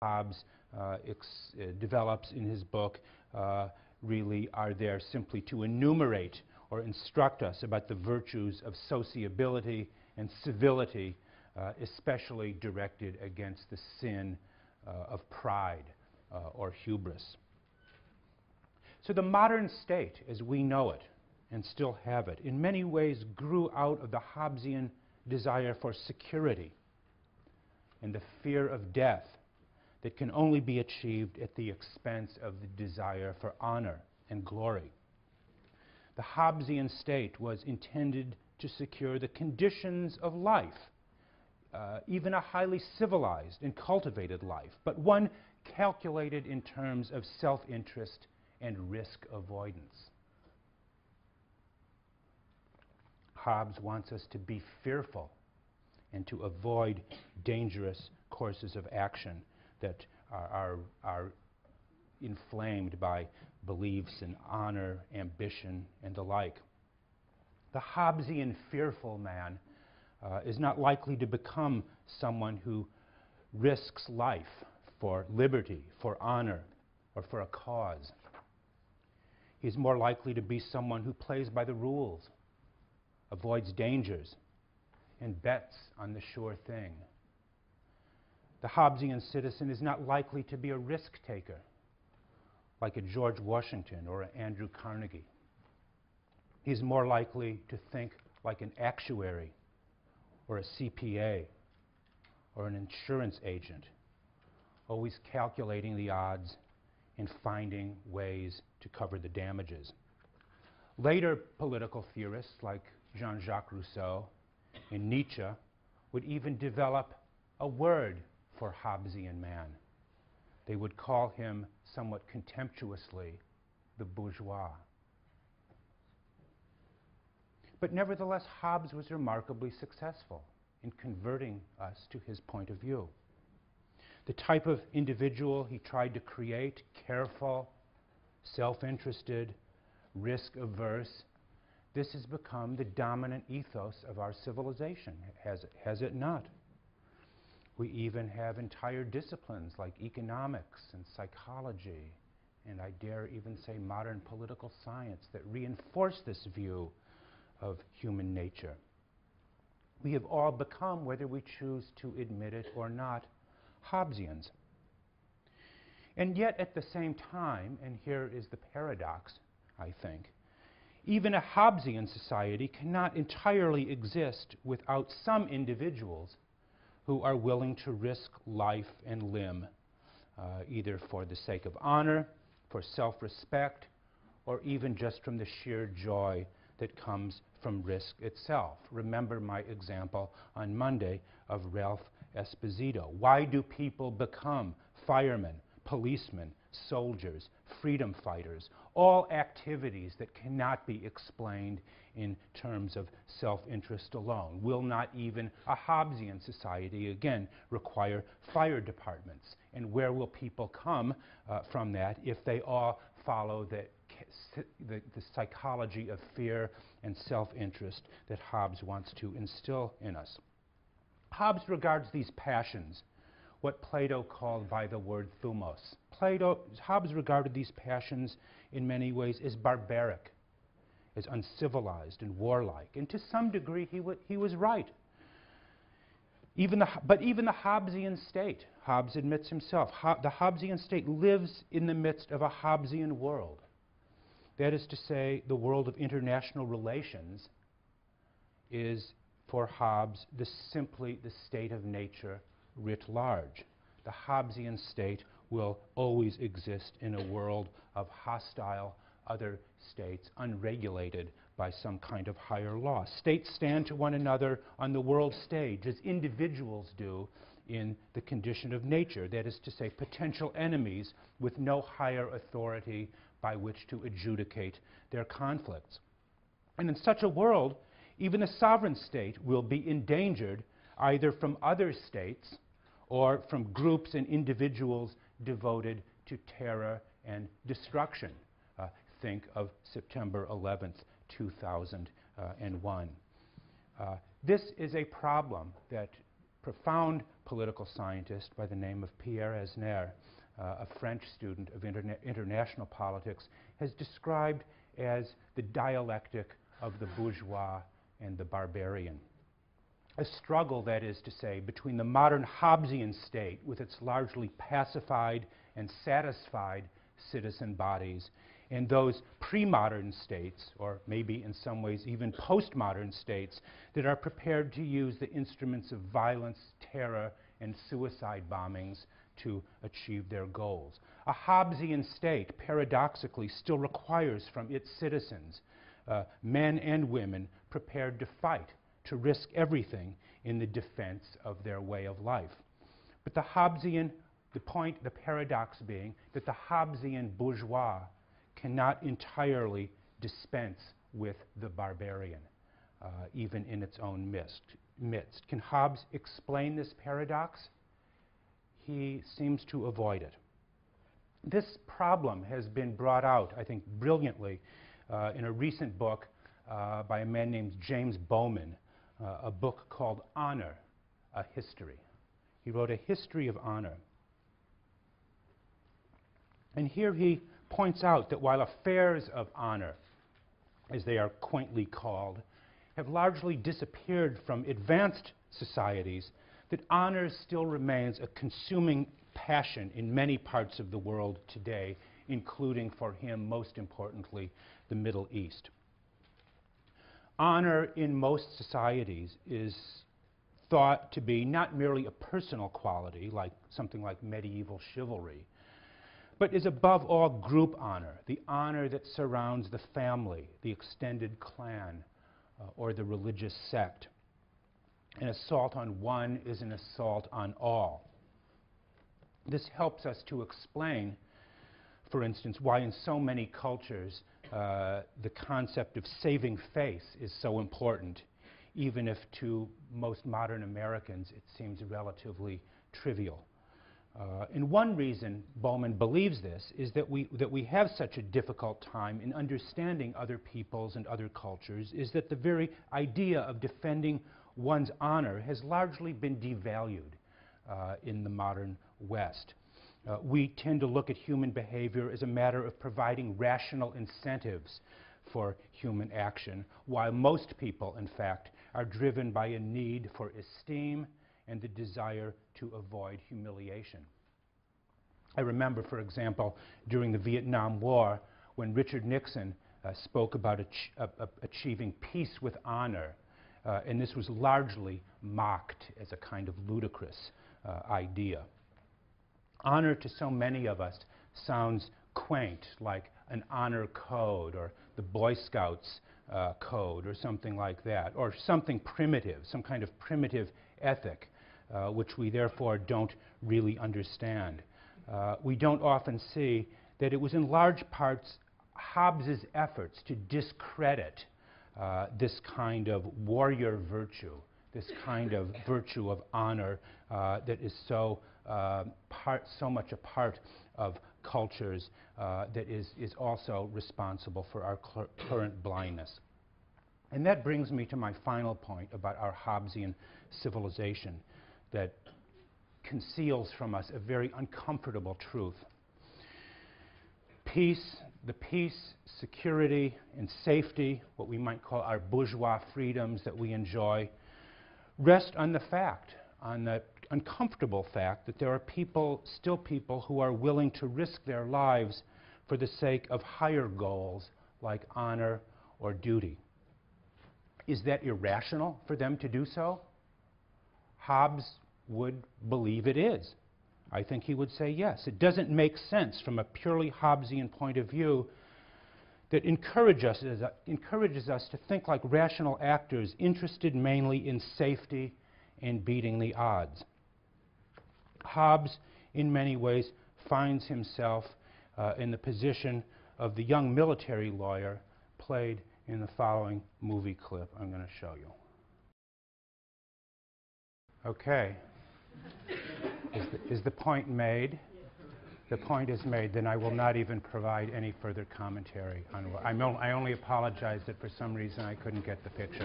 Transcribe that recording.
Hobbes develops in his book really are there simply to enumerate or instruct us about the virtues of sociability and civility, especially directed against the sin of pride or hubris. So the modern state, as we know it and still have it, in many ways grew out of the Hobbesian desire for security and the fear of death that can only be achieved at the expense of the desire for honor and glory. The Hobbesian state was intended to secure the conditions of life, even a highly civilized and cultivated life, but one calculated in terms of self-interest and risk avoidance. Hobbes wants us to be fearful and to avoid dangerous courses of action that are inflamed by beliefs in honor, ambition, and the like. The Hobbesian fearful man is not likely to become someone who risks life for liberty, for honor, or for a cause. He's more likely to be someone who plays by the rules, avoids dangers, and bets on the sure thing. The Hobbesian citizen is not likely to be a risk taker, like a George Washington or an Andrew Carnegie. He's more likely to think like an actuary or a CPA or an insurance agent, always calculating the odds and finding ways to cover the damages. Later political theorists like Jean-Jacques Rousseau and Nietzsche would even develop a word for Hobbesian man. They would call him somewhat contemptuously the bourgeois. But nevertheless, Hobbes was remarkably successful in converting us to his point of view. The type of individual he tried to create, careful, self-interested, risk-averse, this has become the dominant ethos of our civilization, has it not? We even have entire disciplines like economics and psychology, and I dare even say modern political science, that reinforce this view of human nature. We have all become, whether we choose to admit it or not, Hobbesians. And yet at the same time, and here is the paradox, I think, even a Hobbesian society cannot entirely exist without some individuals who are willing to risk life and limb, either for the sake of honor, for self-respect, or even just from the sheer joy that comes from risk itself. Remember my example on Monday of Ralph Esposito. Why do people become firemen, policemen, soldiers, freedom fighters? All activities that cannot be explained in terms of self-interest alone. Will not even a Hobbesian society, again, require fire departments? And where will people come from that if they all follow the psychology of fear and self-interest that Hobbes wants to instill in us? Hobbes regards these passions, what Plato called by the word thumos. Hobbes regarded these passions in many ways as barbaric, as uncivilized and warlike. And to some degree, he was right. But even the Hobbesian state, Hobbes admits himself, the Hobbesian state lives in the midst of a Hobbesian world. That is to say, the world of international relations is, for Hobbes, simply the state of nature writ large. The Hobbesian state will always exist in a world of hostile other states, unregulated by some kind of higher law. States stand to one another on the world stage as individuals do in the condition of nature. That is to say, potential enemies with no higher authority by which to adjudicate their conflicts. And in such a world, even a sovereign state will be endangered either from other states or from groups and individuals devoted to terror and destruction. Think of September 11th, 2001. This is a problem that profound political scientist by the name of Pierre Esner, a French student of international politics, has described as the dialectic of the bourgeois and the barbarian. A struggle, that is to say, between the modern Hobbesian state with its largely pacified and satisfied citizen bodies and those pre-modern states, or maybe in some ways even postmodern states, that are prepared to use the instruments of violence, terror, and suicide bombings to achieve their goals. A Hobbesian state, paradoxically, still requires from its citizens men and women prepared to fight, to risk everything in the defense of their way of life. But the Hobbesian, the paradox being that the Hobbesian bourgeois cannot entirely dispense with the barbarian, even in its own midst. Can Hobbes explain this paradox? He seems to avoid it. This problem has been brought out, I think, brilliantly in a recent book by a man named James Bowman, a book called Honor, a History. He wrote a history of honor. And here he points out that while affairs of honor, as they are quaintly called, have largely disappeared from advanced societies, that honor still remains a consuming passion in many parts of the world today, including for him, most importantly, the Middle East. Honor in most societies is thought to be not merely a personal quality, like something like medieval chivalry, but is above all group honor, the honor that surrounds the family, the extended clan, or the religious sect. An assault on one is an assault on all. This helps us to explain, for instance, why in so many cultures the concept of saving face is so important, even if to most modern Americans it seems relatively trivial. And one reason Bowman believes this is that we have such a difficult time in understanding other peoples and other cultures is that the very idea of defending one's honor has largely been devalued in the modern West. We tend to look at human behavior as a matter of providing rational incentives for human action, while most people, in fact, are driven by a need for esteem and the desire to avoid humiliation. I remember, for example, during the Vietnam War, when Richard Nixon spoke about achieving peace with honor, and this was largely mocked as a kind of ludicrous idea. Honor to so many of us sounds quaint, like an honor code or the Boy Scouts code or something like that, or something primitive, some kind of primitive ethic, which we therefore don't really understand. We don't often see that it was in large parts Hobbes's efforts to discredit this kind of warrior virtue, this kind of virtue of honor that is so much a part of cultures that is also responsible for our current blindness. And that brings me to my final point about our Hobbesian civilization that conceals from us a very uncomfortable truth. The peace, security, and safety, what we might call our bourgeois freedoms that we enjoy, rest on the uncomfortable fact that there are still people who are willing to risk their lives for the sake of higher goals like honor or duty. Is that irrational for them to do so? Hobbes would believe it is. I think he would say yes. It doesn't make sense from a purely Hobbesian point of view that encourages us to think like rational actors interested mainly in safety and beating the odds. Hobbes, in many ways, finds himself in the position of the young military lawyer played in the following movie clip I'm going to show you. Okay. Is the point made? The point is made. Then I will not even provide any further commentary on what I only apologize that for some reason I couldn't get the picture.